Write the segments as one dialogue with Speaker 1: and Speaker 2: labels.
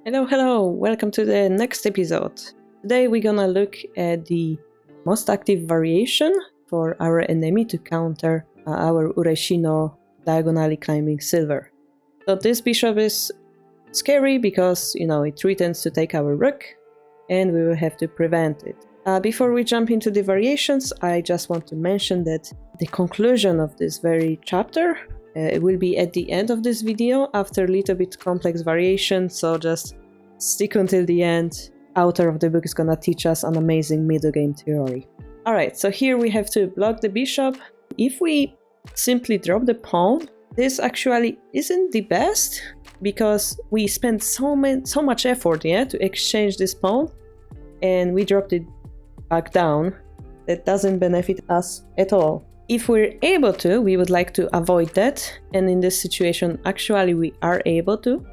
Speaker 1: Hello, hello! Welcome to the next episode. Today we're gonna look at the most active variation for our enemy to counter our Ureshino diagonally climbing silver. So this bishop is scary because, it threatens to take our rook, and we will have to prevent it. Before we jump into the variations, I just want to mention that the conclusion of this very chapter it will be at the end of this video after a little bit complex variation, so just stick until the end. Author of the book is gonna teach us an amazing middle game theory. Alright, so here we have to block the bishop. If we simply drop the pawn, this actually isn't the best because we spent so much effort to exchange this pawn, and we dropped it back down. That doesn't benefit us at all. If we're able to, we would like to avoid that, and in this situation actually we are able to.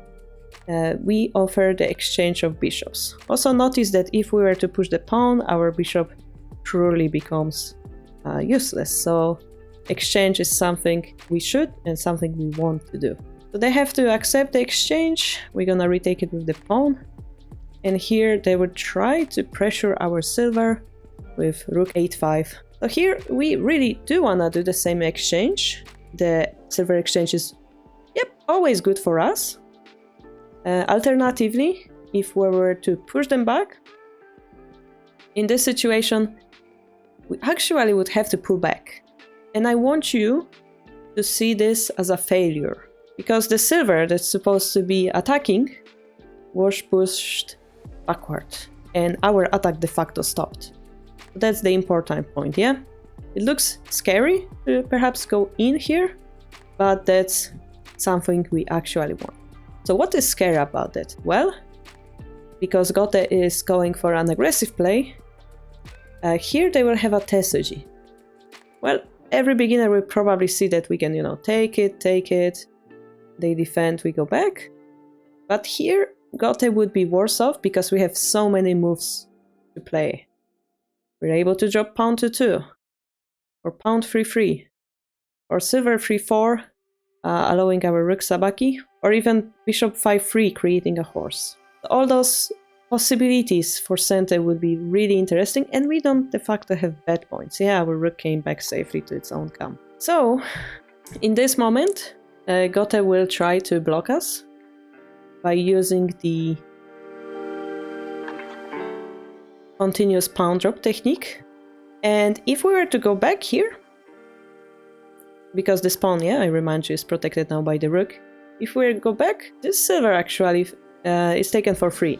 Speaker 1: We offer the exchange of bishops. Also notice that if we were to push the pawn, our bishop truly becomes useless, so exchange is something we should and something we want to do. So they have to accept the exchange. We're gonna retake it with the pawn, and here they would try to pressure our silver with rook 8-5. So here we really do want to do the same exchange. The silver exchange is, always good for us. Alternatively, if we were to push them back, in this situation, we actually would have to pull back. And I want you to see this as a failure, because the silver that's supposed to be attacking was pushed backward, and our attack de facto stopped. That's the important point, yeah? It looks scary to perhaps go in here, but that's something we actually want. So what is scary about that? Well, because Gote is going for an aggressive play, here they will have a tesuji. Well, every beginner will probably see that we can, take it, they defend, we go back. But here, Gote would be worse off because we have so many moves to play. We're able to drop pawn to 2, or pawn 3-3, or silver 3-4, allowing our rook sabaki, or even bishop 5-3, creating a horse. All those possibilities for Sente would be really interesting, and we don't de facto have bad points. Yeah, our rook came back safely to its own camp. So, in this moment, Gote will try to block us by using the continuous pawn drop technique. And if we were to go back here, because this pawn, I remind you, is protected now by the rook. If we go back, this silver actually is taken for free.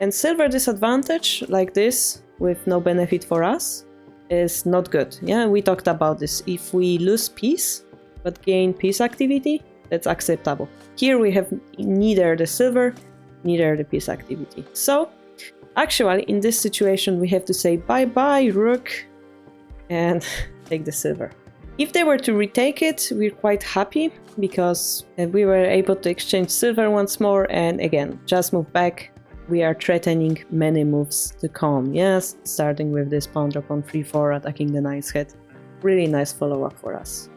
Speaker 1: And silver disadvantage like this, with no benefit for us, is not good. Yeah, we talked about this. If we lose piece, but gain piece activity, that's acceptable. Here we have neither the silver, neither the piece activity. So, actually, in this situation, we have to say bye-bye, rook, and take the silver. If they were to retake it, we're quite happy, because we were able to exchange silver once more, and again, just move back. We are threatening many moves to come, yes, starting with this pawn drop on 3-4, attacking the knight's head. Really nice follow-up for us.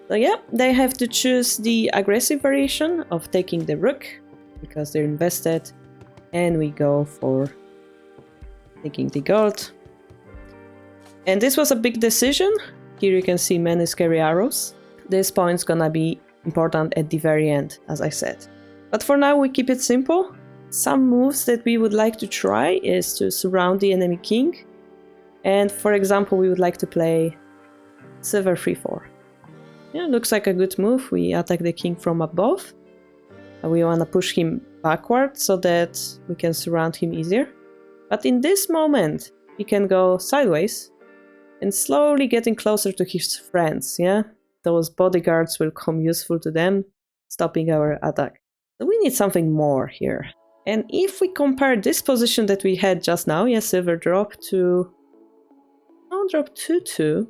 Speaker 1: So they have to choose the aggressive variation of taking the rook, because they're invested. And we go for taking the gold. And this was a big decision. Here you can see many scary arrows. This point's gonna be important at the very end, as I said. But for now we keep it simple. Some moves that we would like to try is to surround the enemy king. And for example, we would like to play silver 3-4. Looks like a good move. We attack the king from above. We want to push him backward so that we can surround him easier. But in this moment, he can go sideways and slowly getting closer to his friends, Those bodyguards will come useful to them, stopping our attack. So we need something more here. And if we compare this position that we had just now, silver drop to pawn drop 2-2,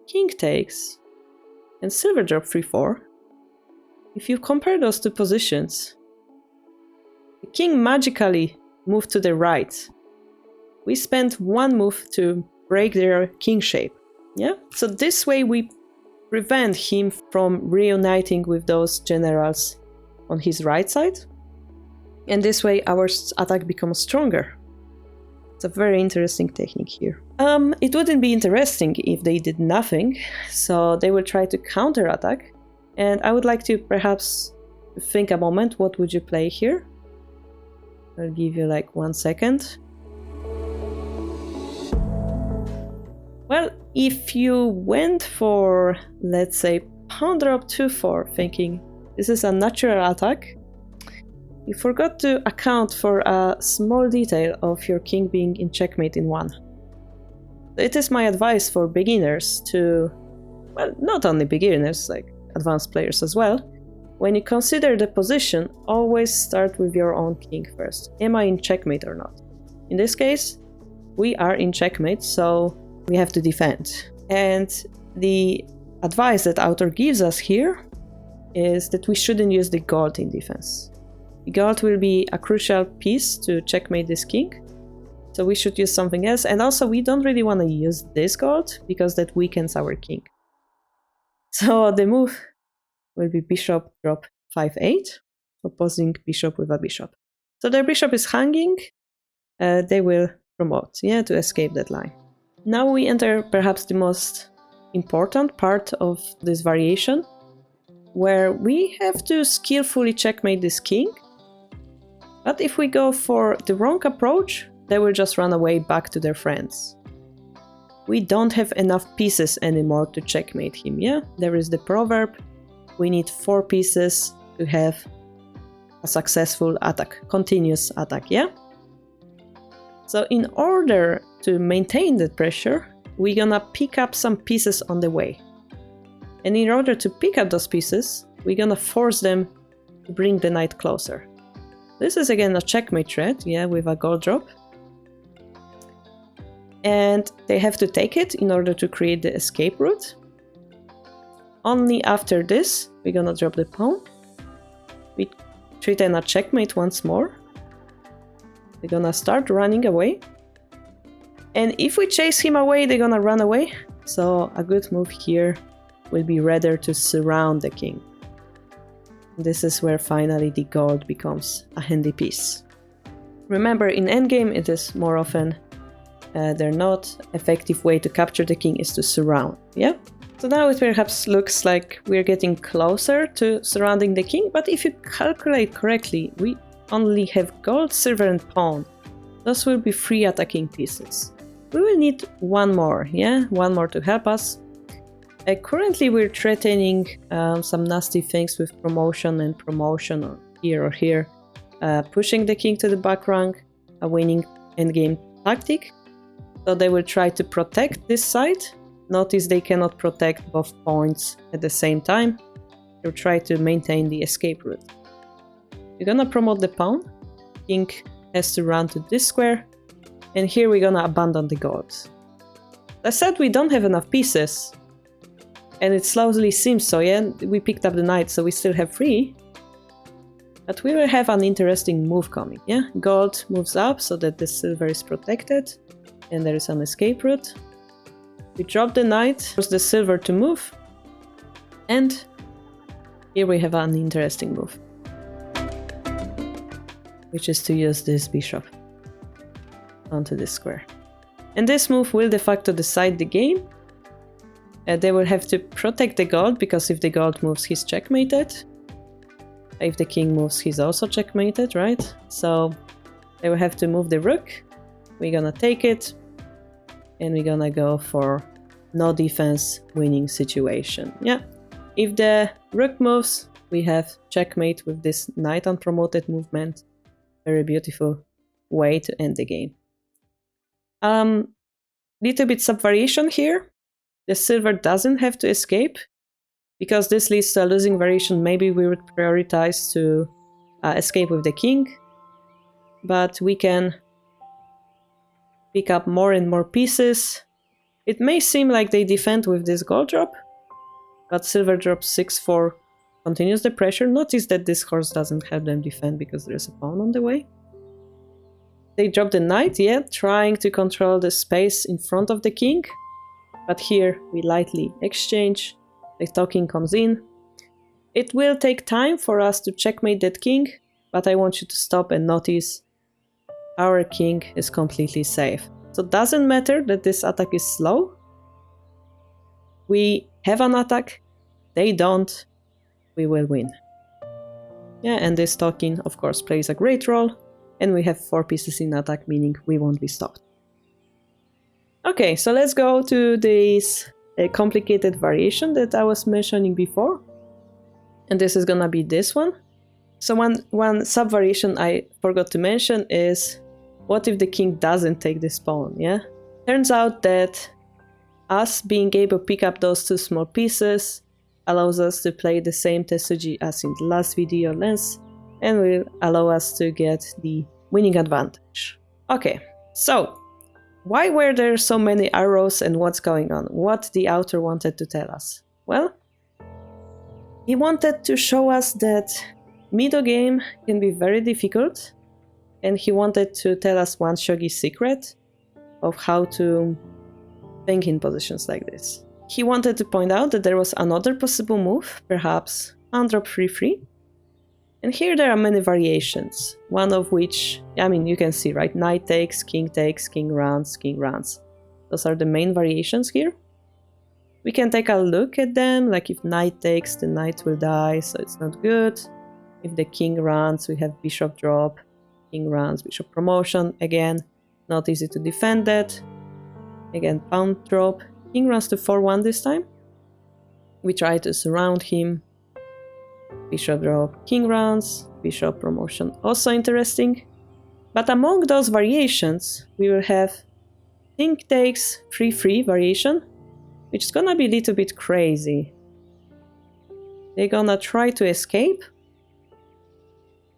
Speaker 1: king takes, and silver drop 3-4, if you compare those two positions, the king magically moved to the right. We spent one move to break their king shape. So this way we prevent him from reuniting with those generals on his right side. And this way our attack becomes stronger. It's a very interesting technique here. It wouldn't be interesting if they did nothing, so they will try to counterattack. And I would like to perhaps think a moment, what would you play here? I'll give you like 1 second. Well, if you went for, let's say, pawn drop 2-4, thinking this is a natural attack, you forgot to account for a small detail of your king being in checkmate in 1. It is my advice for beginners to, well, not only beginners, like advanced players as well, when you consider the position, always start with your own king first. Am I in checkmate or not? In this case, we are in checkmate, so we have to defend. And the advice that author gives us here is that we shouldn't use the gold in defense. The gold will be a crucial piece to checkmate this king, so we should use something else. And also we don't really want to use this gold because that weakens our king. So the move will be bishop drop 5-8, opposing bishop with a bishop. So their bishop is hanging, they will promote, to escape that line. Now we enter perhaps the most important part of this variation, where we have to skillfully checkmate this king. But if we go for the wrong approach, they will just run away back to their friends. We don't have enough pieces anymore to checkmate him, There is the proverb, we need 4 pieces to have a successful attack, continuous attack, So in order to maintain that pressure, we're gonna pick up some pieces on the way. And in order to pick up those pieces, we're gonna force them to bring the knight closer. This is again a checkmate threat, with a gold drop. And they have to take it in order to create the escape route. Only after this, we're gonna drop the pawn. We threaten a checkmate once more. They're gonna start running away. And if we chase him away, they're gonna run away. So a good move here will be rather to surround the king. This is where finally the gold becomes a handy piece. Remember, in endgame it is more often they're not effective way to capture the king is to surround, So now it perhaps looks like we're getting closer to surrounding the king, but if you calculate correctly, we only have gold, silver and pawn. Those will be 3 attacking pieces. We will need 1 more, One more to help us. Currently we're threatening some nasty things with promotion and promotion or here, pushing the king to the back rank, a winning endgame tactic. So they will try to protect this side. Notice they cannot protect both points at the same time. They'll try to maintain the escape route. We're gonna promote the pawn. King has to run to this square. And here we're gonna abandon the gold. I said we don't have enough pieces. And it slowly seems so, We picked up the knight, so we still have 3. But we will have an interesting move coming, Gold moves up so that the silver is protected. And there is an escape route. We drop the knight, force the silver to move. And here we have an interesting move, which is to use this bishop onto this square. And this move will de facto decide the game. They will have to protect the gold, because if the gold moves, he's checkmated. If the king moves, he's also checkmated, right? So they will have to move the rook. We're gonna take it. And we're gonna go for no defense winning situation. If the rook moves, we have checkmate with this knight unpromoted movement. Very beautiful way to end the game. Little bit sub-variation here. The silver doesn't have to escape, because this leads to a losing variation. Maybe we would prioritize to escape with the king, but we can pick up more and more pieces. It may seem like they defend with this gold drop, but silver drop 6-4 continues the pressure. Notice that this horse doesn't help them defend because there's a pawn on the way. They drop the knight, trying to control the space in front of the king. But here we lightly exchange. The talking comes in. It will take time for us to checkmate that king, but I want you to stop and notice our king is completely safe. So it doesn't matter that this attack is slow. We have an attack, they don't, we will win. Yeah, and this token, of course, plays a great role, and we have 4 pieces in attack, meaning we won't be stopped. Okay, so let's go to this complicated variation that I was mentioning before. And this is gonna be this one. So one sub-variation I forgot to mention is, what if the king doesn't take this pawn, yeah? Turns out that us being able to pick up those 2 small pieces allows us to play the same Tesuji as in the last video lens, and will allow us to get the winning advantage. Okay, so why were there so many arrows and what's going on? What the author wanted to tell us? Well, he wanted to show us that middle game can be very difficult, and he wanted to tell us one shogi secret of how to think in positions like this. He wanted to point out that there was another possible move, perhaps undrop 3-3. And here there are many variations, one of which, I mean, you can see, right? Knight takes, king runs, king runs. Those are the main variations here. We can take a look at them, like if knight takes, the knight will die, so it's not good. If the king runs, we have bishop drop, king runs, bishop promotion, again, not easy to defend that. Again, pawn drop, king runs to 4-1 this time. We try to surround him. Bishop drop, king runs, bishop promotion, also interesting. But among those variations, we will have king takes 3-3 variation, which is gonna be a little bit crazy. They're gonna try to escape,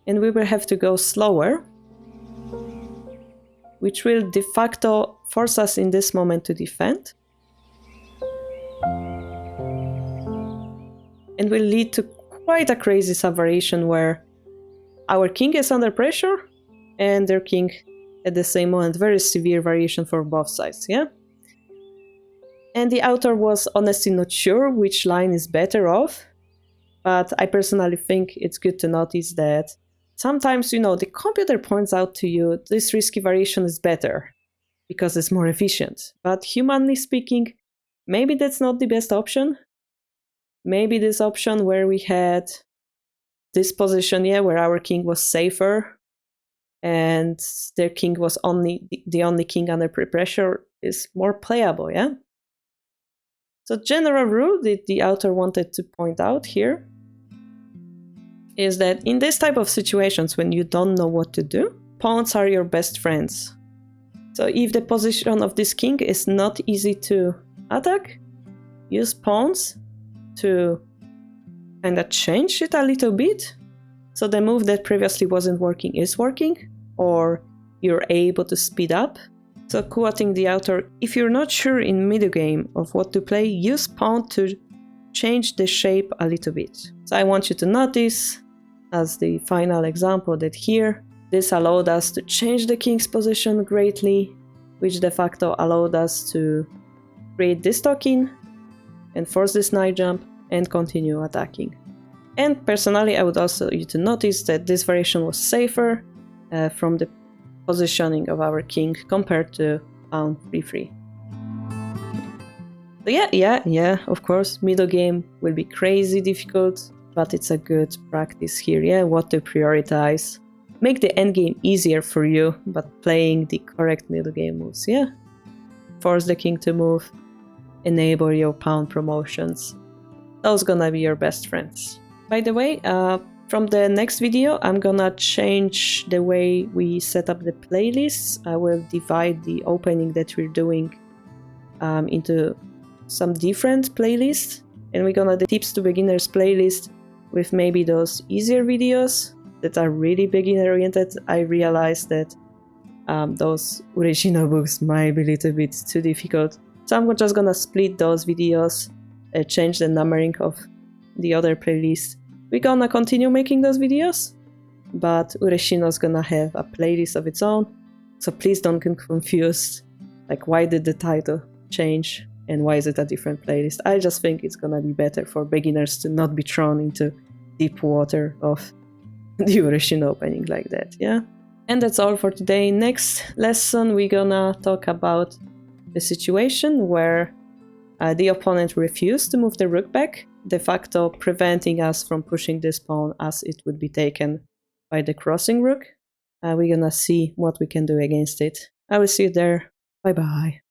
Speaker 1: and we will have to go slower, which will de facto force us in this moment to defend, and will lead to quite a crazy sub-variation where our king is under pressure and their king at the same moment. Very severe variation for both sides, yeah? And the author was honestly not sure which line is better off, but I personally think it's good to notice that sometimes, you know, the computer points out to you this risky variation is better because it's more efficient. But humanly speaking, maybe that's not the best option. Maybe this option where we had this position, yeah, where our king was safer and their king was the only king under pressure is more playable, yeah? So general rule that the author wanted to point out here is that in this type of situations when you don't know what to do, pawns are your best friends. So if the position of this king is not easy to attack, use pawns to kind of change it a little bit. So the move that previously wasn't working is working, or you're able to speed up. So quoting the author, if you're not sure in middle game of what to play, use pawn to change the shape a little bit. So I want you to notice, as the final example, that here, this allowed us to change the king's position greatly, which de facto allowed us to create this token and force this knight jump and continue attacking. And personally, I would also you to notice that this variation was safer from the positioning of our king compared to pawn 3-3. So yeah, of course, middle game will be crazy difficult, but it's a good practice here, yeah, what to prioritize. Make the endgame easier for you, but playing the correct middle game moves, yeah? Force the king to move, enable your pawn promotions. Those gonna be your best friends. By the way, from the next video, I'm gonna change the way we set up the playlists. I will divide the opening that we're doing into some different playlists, and we're gonna do tips to beginners playlist with maybe those easier videos that are really beginner oriented. I realized that those Ureshino books might be a little bit too difficult. So I'm just gonna split those videos, change the numbering of the other playlists. We're gonna continue making those videos, but Ureshino's gonna have a playlist of its own. So please don't get confused, like why did the title change and why is it a different playlist? I just think it's gonna be better for beginners to not be thrown into deep water of the Ureshino opening like that, yeah? And that's all for today. Next lesson, we're gonna talk about the situation where the opponent refused to move the rook back, de facto preventing us from pushing this pawn as it would be taken by the crossing rook. We're gonna see what we can do against it. I will see you there. Bye bye.